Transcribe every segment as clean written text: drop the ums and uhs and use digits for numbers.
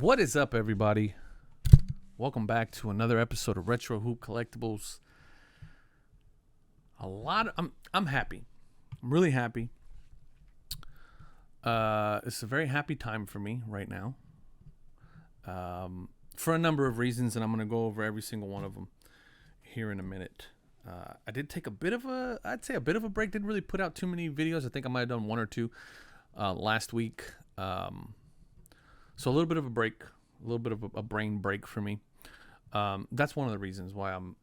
What is up, everybody? Welcome back to another episode of Retro Hoop Collectibles. I'm happy. I'm really happy. It's a very happy time for me right now. For a number of reasons, and I'm going to go over every single one of them here in a minute. I did take a bit of a break. Didn't really put out too many videos. I think I might have done one or two last week. So a little bit of a break, a little bit of a brain break for me. That's one of the reasons why I'm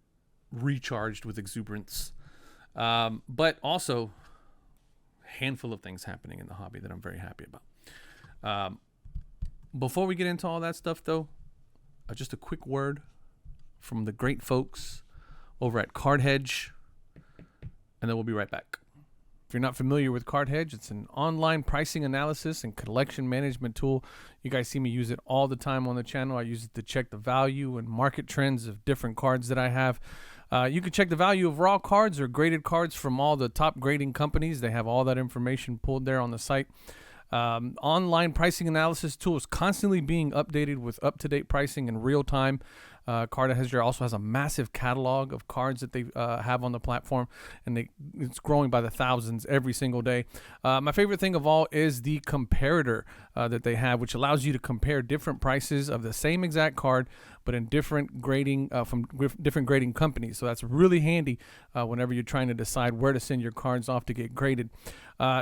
recharged with exuberance. But also, a handful of things happening in the hobby that I'm very happy about. Before we get into all that stuff, though, just a quick word from the great folks over at Hedge, and then we'll be right back. If you're not familiar with Hedge, it's an online pricing analysis and collection management tool. You guys see me use it all the time on the channel. I use it to check the value and market trends of different cards that I have. You can check the value of raw cards or graded cards from all the top grading companies. They have all that information pulled there on the site. Online pricing analysis tool is constantly being updated with up-to-date pricing in real time. Hedge also has a massive catalog of cards that they have on the platform, and it's growing by the thousands every single day. My favorite thing of all is the comparator that they have, which allows you to compare different prices of the same exact card, but in different grading from different grading companies. So that's really handy whenever you're trying to decide where to send your cards off to get graded.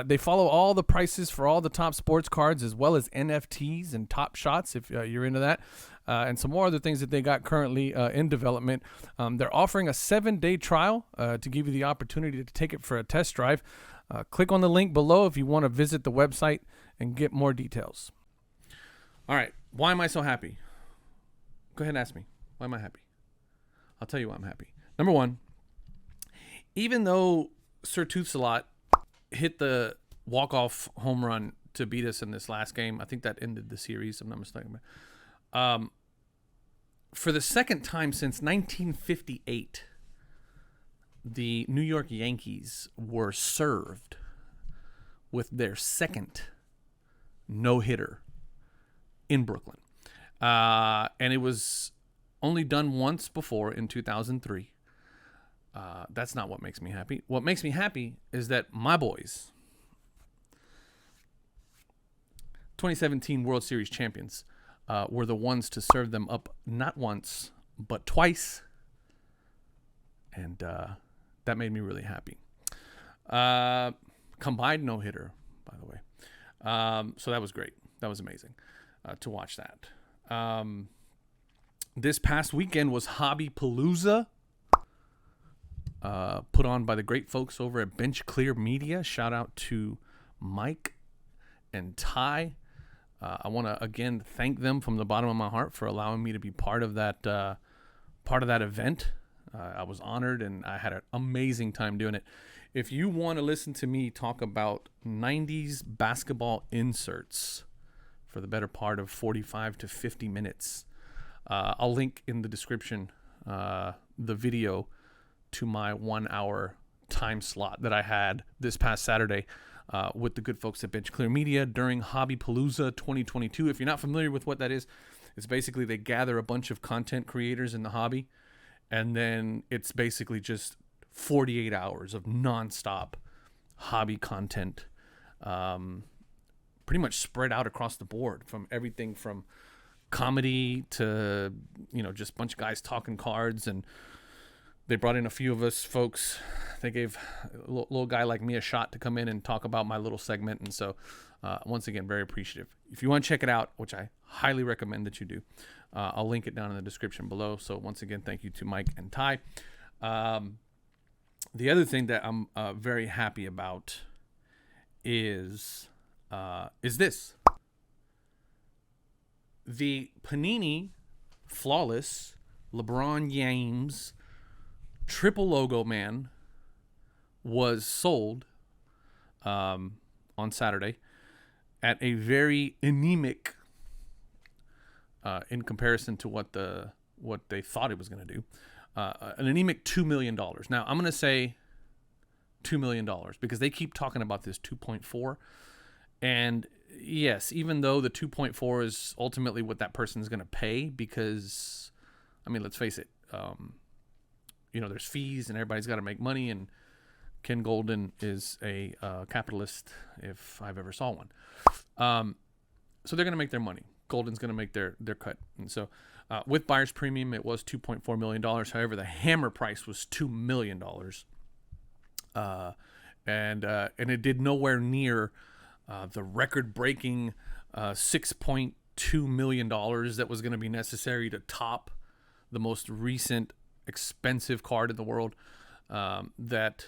They follow all the prices for all the top sports cards, as well as NFTs and Top Shots, if you're into that. And some more other things that they got currently in development. They're offering a 7-day trial to give you the opportunity to take it for a test drive. Click on the link below if you want to visit the website and get more details. All right. Why am I so happy? Go ahead and ask me. Why am I happy? I'll tell you why I'm happy. Number one, even though Sir Toothsalot hit the walk-off home run to beat us in this last game, I think that ended the series, if I'm not mistaken. For the second time since 1958, the New York Yankees were served with their second no-hitter in Brooklyn. And it was only done once before in 2003. That's not what makes me happy. What makes me happy is that my boys, 2017 World Series champions, were the ones to serve them up not once, but twice. And that made me really happy. Combined no-hitter, by the way. So that was great. That was amazing to watch that. This past weekend was Hobby Palooza, put on by the great folks over at Bench Clear Media. Shout out to Mike and Ty. I want to again thank them from the bottom of my heart for allowing me to be part of that event. I was honored, and I had an amazing time doing it. If you want to listen to me talk about 90s basketball inserts for the better part of 45 to 50 minutes, I'll link in the description the video to my 1 hour time slot that I had this past Saturday with the good folks at Bench Clear Media during Hobby Palooza 2022. If you're not familiar with what that is, it's basically they gather a bunch of content creators in the hobby, and then it's basically just 48 hours of nonstop hobby content, pretty much spread out across the board, from everything from comedy to, just a bunch of guys talking cards. And they brought in a few of us folks. They gave a little guy like me a shot to come in and talk about my little segment. And so, once again, very appreciative. If you want to check it out, which I highly recommend that you do, I'll link it down in the description below. So once again, thank you to Mike and Ty. The other thing that I'm very happy about is this. The Panini Flawless LeBron James triple logo man was sold on Saturday at a very anemic, in comparison to what they thought it was going to do, an anemic $2 million. Now, I'm going to say $2 million because they keep talking about this 2.4, and yes, even though the 2.4 is ultimately what that person's going to pay, because, I mean, let's face it, there's fees and everybody's got to make money, and Ken Golden is a capitalist if I've ever saw one. So they're going to make their money. Golden's going to make their cut. And so with buyer's premium, it was $2.4 million. However, the hammer price was $2 million. And it did nowhere near the record-breaking $6.2 million that was going to be necessary to top the most recent expensive card in the world that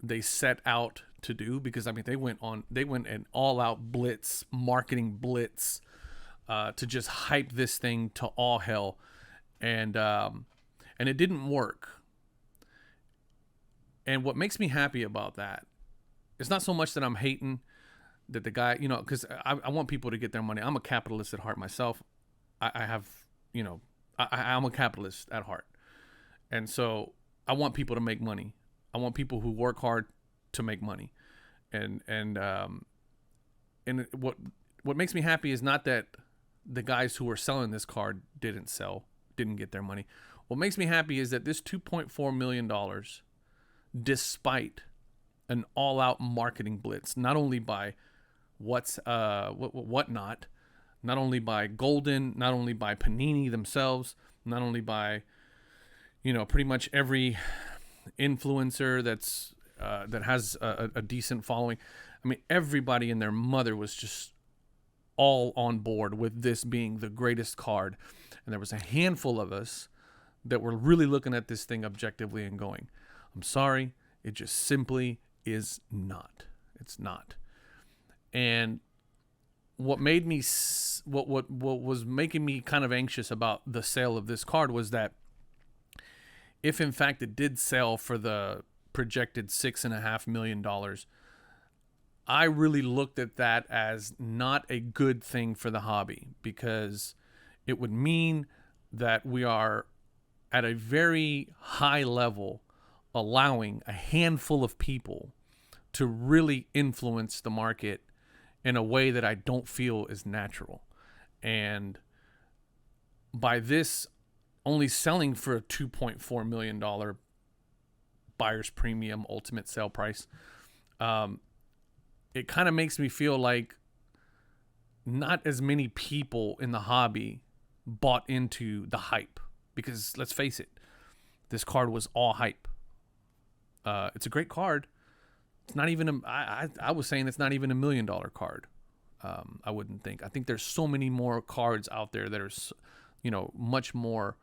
they set out to do. Because I mean, they went an all-out blitz, marketing blitz, to just hype this thing to all hell, and it didn't work. And what makes me happy about that, it's not so much that I'm hating that the guy, because I want people to get their money. I'm a capitalist at heart myself. I'm a capitalist at heart. And so I want people to make money. I want people who work hard to make money. And what makes me happy is not that the guys who were selling this card didn't get their money. What makes me happy is that this $2.4 million, despite an all-out marketing blitz, not only by whatnot, not only by Golden, not only by Panini themselves, not only by pretty much every influencer that has a decent following. I mean, everybody and their mother was just all on board with this being the greatest card, and there was a handful of us that were really looking at this thing objectively and going, I'm sorry, it just simply is not. It's not. And what made me what was making me kind of anxious about the sale of this card was that if in fact it did sell for the projected $6.5 million, I really looked at that as not a good thing for the hobby, because it would mean that we are at a very high level allowing a handful of people to really influence the market in a way that I don't feel is natural. And by this only selling for a $2.4 million buyer's premium ultimate sale price, it kind of makes me feel like not as many people in the hobby bought into the hype. Because let's face it, this card was all hype. It's a great card. It's not even I was saying it's not even $1 million card. I wouldn't think. I think there's so many more cards out there that are, much more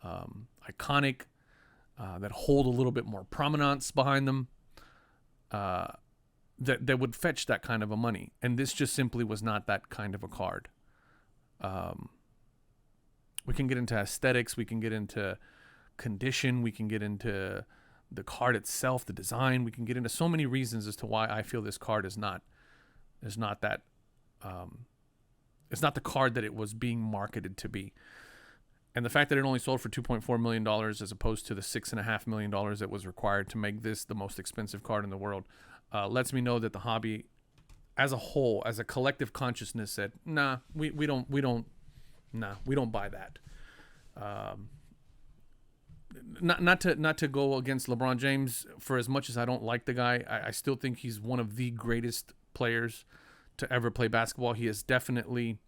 iconic, that hold a little bit more prominence behind them, that would fetch that kind of a money. And this just simply was not that kind of a card. We can get into aesthetics. We can get into condition. We can get into the card itself, the design. We can get into so many reasons as to why I feel this card is not that. It's not the card that it was being marketed to be. And the fact that it only sold for $2.4 million as opposed to the $6.5 million that was required to make this the most expensive card in the world lets me know that the hobby as a whole, as a collective consciousness, said, nah, we don't buy that. Not to go against LeBron James. For as much as I don't like the guy, I still think he's one of the greatest players to ever play basketball. He is definitely,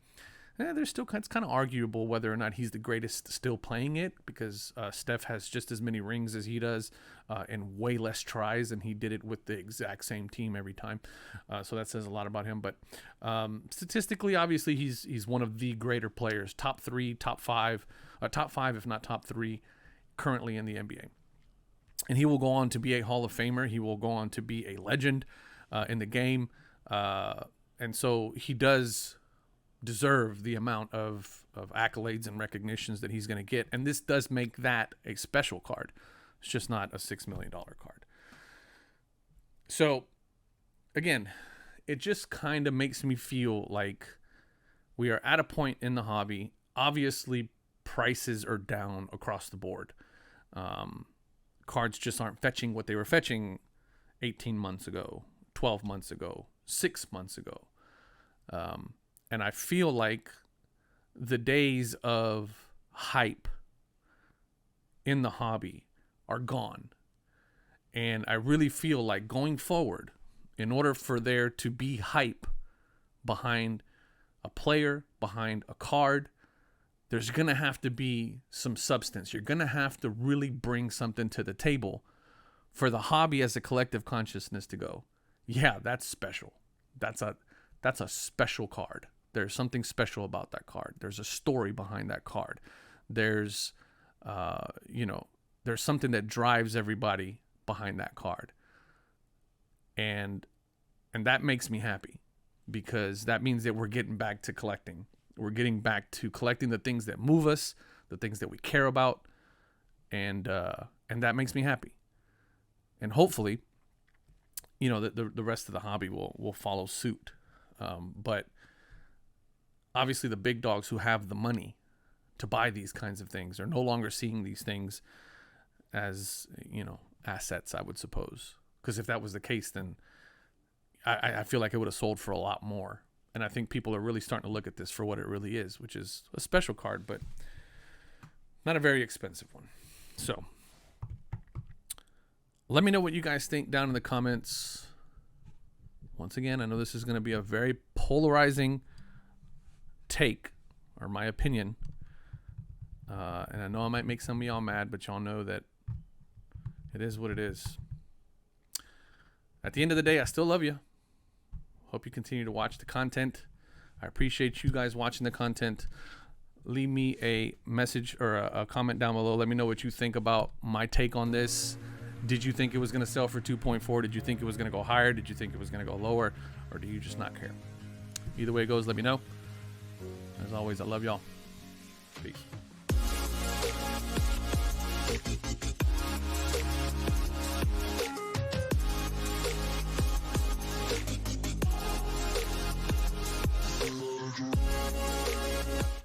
it's kind of arguable whether or not he's the greatest still playing it, because Steph has just as many rings as he does, and way less tries, and he did it with the exact same team every time. So that says a lot about him. But statistically, obviously, he's one of the greater players, top five, if not top three, currently in the NBA. And he will go on to be a Hall of Famer. He will go on to be a legend in the game. And so he does deserve the amount of accolades and recognitions that he's going to get. And this does make that a special card. It's just not a $6 million card. So, again, it just kind of makes me feel like we are at a point in the hobby. Obviously, prices are down across the board. Cards just aren't fetching what they were fetching 18 months ago, 12 months ago, 6 months ago. And I feel like the days of hype in the hobby are gone. And I really feel like going forward, in order for there to be hype behind a player, behind a card, there's going to have to be some substance. You're going to have to really bring something to the table for the hobby as a collective consciousness to go, yeah, that's special. That's a special card. There's something special about that card. There's a story behind that card. There's, there's something that drives everybody behind that card. And that makes me happy, because that means that we're getting back to collecting. We're getting back to collecting the things that move us, the things that we care about. And that makes me happy. And hopefully, the rest of the hobby will follow suit. But obviously the big dogs who have the money to buy these kinds of things are no longer seeing these things as, assets, I would suppose. Because if that was the case, then I feel like it would have sold for a lot more. And I think people are really starting to look at this for what it really is, which is a special card, but not a very expensive one. So let me know what you guys think down in the comments. Once again, I know this is going to be a very polarizing take, or my opinion. And I know I might make some of y'all mad, but y'all know that it is what it is. At the end of the day, I still love you. Hope you continue to watch the content. I appreciate you guys watching the content. Leave me a message or a comment down below. Let me know what you think about my take on this. Did you think it was going to sell for 2.4? Did you think it was going to go higher? Did you think it was going to go lower? Or do you just not care? Either way it goes, let me know. As always, I love y'all. Peace.